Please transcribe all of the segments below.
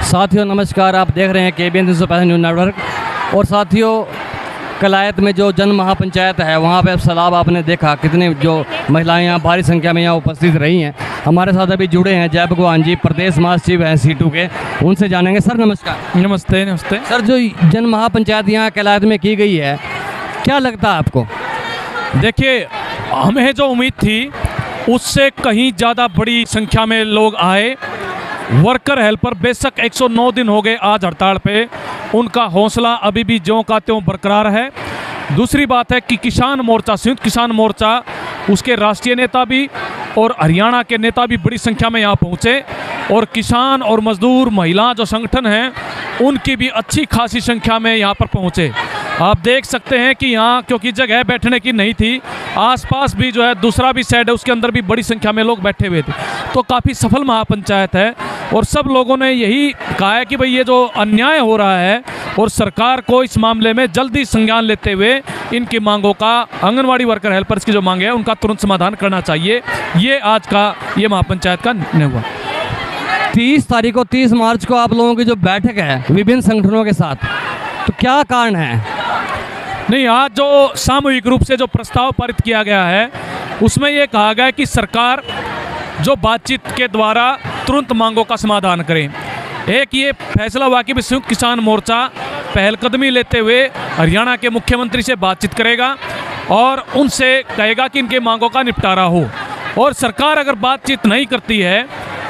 साथियों नमस्कार, आप देख रहे हैं KBN 365 न्यूज़ नेटवर्क। और साथियों, कलायत में जो जन महापंचायत है वहाँ पे सैलाब आपने देखा, कितनी जो महिलाएं यहाँ भारी संख्या में यहाँ उपस्थित रही हैं। हमारे साथ अभी जुड़े हैं जय भगवान जी, प्रदेश महासचिव हैं C2 के, उनसे जानेंगे। सर नमस्कार। नमस्ते। नमस्ते सर, जो जन महापंचायत यहाँ कलायत में की गई है, क्या लगता है आपको? देखिए, हमें जो उम्मीद थी उससे कहीं ज़्यादा बड़ी संख्या में लोग आए। वर्कर हेल्पर बेशक 109 दिन हो गए आज हड़ताल पे, उनका हौसला अभी भी ज्यों का त्यों बरकरार है। दूसरी बात है कि किसान मोर्चा, संयुक्त किसान मोर्चा, उसके राष्ट्रीय नेता भी और हरियाणा के नेता भी बड़ी संख्या में यहाँ पहुँचे। और किसान और मजदूर महिला जो संगठन हैं उनकी भी अच्छी खासी संख्या में यहाँ पर पहुँचे। आप देख सकते हैं कि यहाँ क्योंकि जगह बैठने की नहीं थी, आसपास भी जो है दूसरा भी साइड है, उसके अंदर भी बड़ी संख्या में लोग बैठे हुए थे। तो काफ़ी सफल महापंचायत है और सब लोगों ने यही कहा है कि भाई ये जो अन्याय हो रहा है और सरकार को इस मामले में जल्दी संज्ञान लेते हुए इनकी मांगों का, आंगनवाड़ी वर्कर हेल्पर्स की जो मांगे हैं उनका तुरंत समाधान करना चाहिए। ये आज का ये महापंचायत का निर्णय हुआ। 30 मार्च को आप लोगों की जो बैठक है विभिन्न संगठनों के साथ, तो क्या कारण है? नहीं, आज जो सामूहिक रूप से जो प्रस्ताव पारित किया गया है उसमें ये कहा गया है कि सरकार जो बातचीत के द्वारा तुरंत मांगों का समाधान करें। एक ये फैसला हुआ कि संयुक्त किसान मोर्चा पहलकदमी लेते हुए हरियाणा के मुख्यमंत्री से बातचीत करेगा और उनसे कहेगा कि इनके मांगों का निपटारा हो। और सरकार अगर बातचीत नहीं करती है,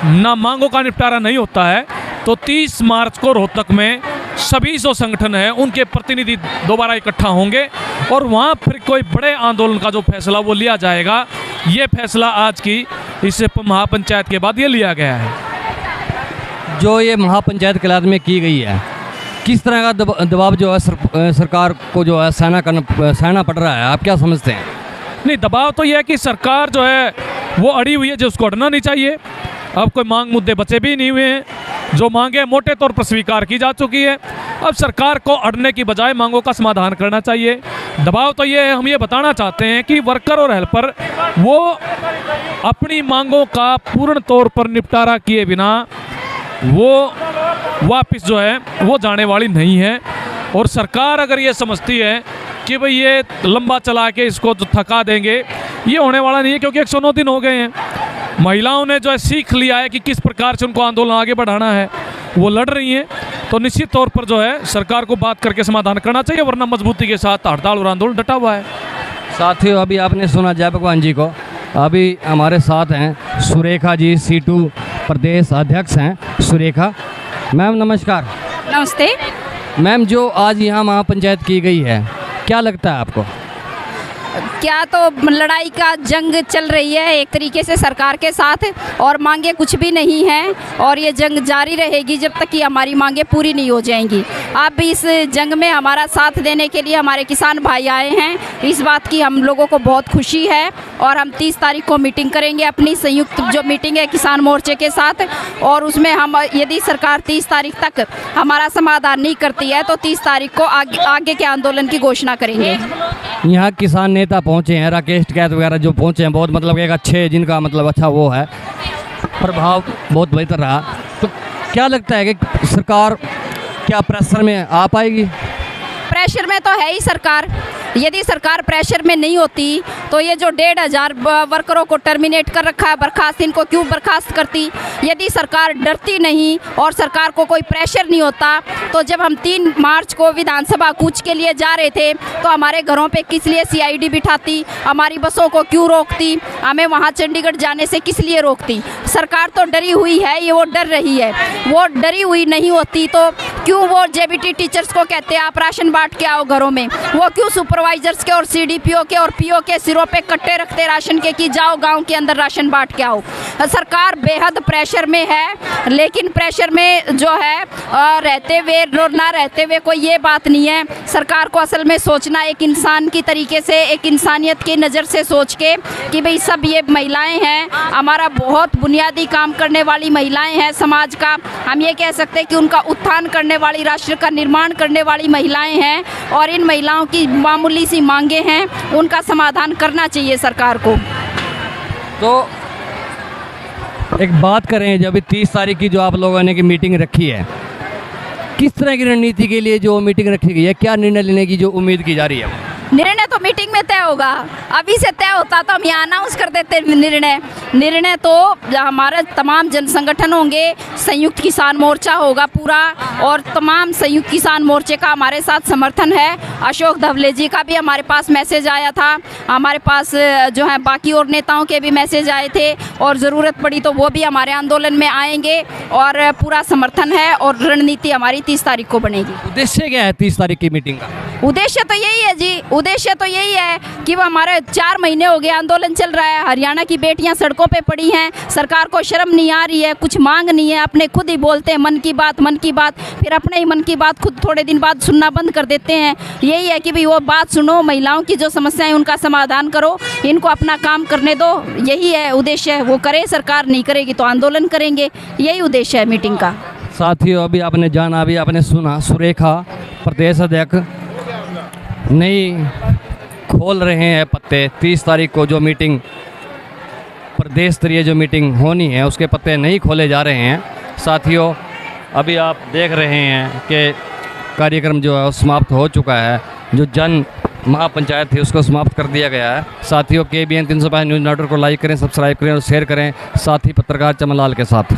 ना मांगों का निपटारा नहीं होता है, तो 30 मार्च को रोहतक में सभी जो संगठन हैं उनके प्रतिनिधि दोबारा इकट्ठा होंगे और वहाँ फिर कोई बड़े आंदोलन का जो फैसला वो लिया जाएगा। ये फैसला आज की इस महापंचायत के बाद ये लिया गया है। जो ये महापंचायत कलायत में की गई है, किस तरह का दबाव जो है सरकार को जो है सहना पड़ रहा है, आप क्या समझते हैं? नहीं, दबाव तो ये है कि सरकार जो है वो अड़ी हुई है, जो उसको अड़ना नहीं चाहिए। अब कोई मांग मुद्दे बचे भी नहीं हुए हैं, जो मांगे मोटे तौर पर स्वीकार की जा चुकी है। अब सरकार को अड़ने की बजाय मांगों का समाधान करना चाहिए। दबाव तो ये है, हम ये बताना चाहते हैं कि वर्कर और हेल्पर वो अपनी मांगों का पूर्ण तौर पर निपटारा किए बिना वो वापस जो है वो जाने वाली नहीं है। और सरकार अगर ये समझती है कि भाई ये लंबा चला के इसको जो थका देंगे, ये होने वाला नहीं है, क्योंकि 109 दिन हो गए हैं। महिलाओं ने जो है सीख लिया है कि किस प्रकार से उनको आंदोलन आगे बढ़ाना है, वो लड़ रही हैं। तो निश्चित तौर पर जो है सरकार को बात करके समाधान करना चाहिए, वरना मजबूती के साथ हड़ताल और आंदोलन डटा हुआ है। साथियों, अभी आपने सुना जय भगवान जी को। अभी हमारे साथ हैं सुरेखा जी, C2 प्रदेश अध्यक्ष हैं। सुरेखा मैम नमस्कार। नमस्ते मैम, जो आज यहाँ महापंचायत की गई है, क्या लगता है आपको? क्या तो लड़ाई का जंग चल रही है एक तरीके से सरकार के साथ, और मांगे कुछ भी नहीं हैं और ये जंग जारी रहेगी जब तक कि हमारी मांगे पूरी नहीं हो जाएंगी। अब इस जंग में हमारा साथ देने के लिए हमारे किसान भाई आए हैं, इस बात की हम लोगों को बहुत खुशी है। और हम 30 तारीख को मीटिंग करेंगे, अपनी संयुक्त जो मीटिंग है किसान मोर्चे के साथ, और उसमें हम यदि सरकार 30 तारीख तक हमारा समाधान नहीं करती है तो 30 तारीख को आगे के आंदोलन की घोषणा करेंगे। यहाँ किसान नेता पहुँचे हैं, राकेश टिकैत वगैरह जो पहुँचे हैं, बहुत मतलब एक अच्छे, जिनका मतलब अच्छा वो है, प्रभाव बहुत बेहतर रहा। तो क्या लगता है कि सरकार क्या प्रेशर में आ पाएगी? प्रेशर में तो है ही सरकार। यदि सरकार प्रेशर में नहीं होती तो ये जो 1,500 वर्करों को टर्मिनेट कर रखा है बर्खास्त, इनको क्यों बर्खास्त करती? यदि सरकार डरती नहीं और सरकार को कोई प्रेशर नहीं होता तो जब हम 3 मार्च को विधानसभा कूच के लिए जा रहे थे तो हमारे घरों पे किस लिए CID बिठाती, हमारी बसों को क्यों रोकती, हमें वहाँ चंडीगढ़ जाने से किस लिए रोकती? सरकार तो डरी हुई है, ये वो डर रही है। वो डरी हुई नहीं होती तो क्यों वो JBT टीचर्स को कहते हैं आप राशन बांट के आओ घरों में, वो क्यों सुपरवाइजर्स के और CDPO के और PO के सिरों पे कट्टे रखते राशन के कि जाओ गांव के अंदर राशन बांट के आओ? सरकार बेहद प्रेशर में है, लेकिन प्रेशर में जो है रहते हुए और ना रहते हुए कोई ये बात नहीं है। सरकार को असल में सोचना एक इंसान की तरीके से, एक इंसानियत की नज़र से सोच के कि भाई सब ये महिलाएं हैं, हमारा बहुत बुनियादी काम करने वाली महिलाएं हैं समाज का, हम ये कह सकते हैं कि उनका उत्थान करने वाली, राष्ट्र का निर्माण करने वाली महिलाएं हैं, और इन महिलाओं की मामूली सी मांगे हैं, उनका समाधान करना चाहिए सरकार को। तो एक बात करें, जब 30 तारीख की जो आप लोगों ने की मीटिंग रखी है, किस तरह की रणनीति के लिए जो मीटिंग रखी गई है, क्या निर्णय लेने की जो उम्मीद की जा रही है? निर्णय तो मीटिंग में तय होगा। अभी से तय होता तो हम यहाँ अनाउंस कर देते निर्णय तो हमारे तमाम जन संगठन होंगे, संयुक्त किसान मोर्चा होगा पूरा, और तमाम संयुक्त किसान मोर्चे का हमारे साथ समर्थन है। अशोक धवले जी का भी हमारे पास मैसेज आया था, हमारे पास जो है बाकी और नेताओं के भी मैसेज आए थे, और ज़रूरत पड़ी तो वो भी हमारे आंदोलन में आएंगे, और पूरा समर्थन है और रणनीति हमारी 30 तारीख को बनेगी। उद्देश्य क्या है 30 तारीख की मीटिंग का? उद्देश्य तो यही है जी, उद्देश्य तो यही है कि वो हमारे 4 महीने हो गए आंदोलन चल रहा है, हरियाणा की बेटियां सड़कों पे पड़ी हैं, सरकार को शर्म नहीं आ रही है, कुछ मांग नहीं है, अपने खुद ही बोलते हैं मन की बात, फिर अपने ही मन की बात खुद थोड़े दिन बाद सुनना बंद कर देते हैं। यही है कि भाई वो बात सुनो, महिलाओं की जो समस्याएं हैं उनका समाधान करो, इनको अपना काम करने दो, यही है उद्देश्य। वो करे, सरकार नहीं करेगी तो आंदोलन करेंगे, यही उद्देश्य है मीटिंग का। साथियों, अभी आपने जाना, अभी आपने सुना, सुरेखा प्रदेश अध्यक्ष नहीं खोल रहे हैं पत्ते। 30 तारीख को जो मीटिंग, प्रदेश स्तरीय जो मीटिंग होनी है, उसके पत्ते नहीं खोले जा रहे हैं। साथियों, अभी आप देख रहे हैं कि कार्यक्रम जो है वो समाप्त हो चुका है। जो जन महापंचायत थी उसको समाप्त कर दिया गया है। साथियों, KBN 305 न्यूज़ नेटवर्क को लाइक करें, सब्सक्राइब करें और शेयर करें। साथी पत्रकार चमन लाल के साथ।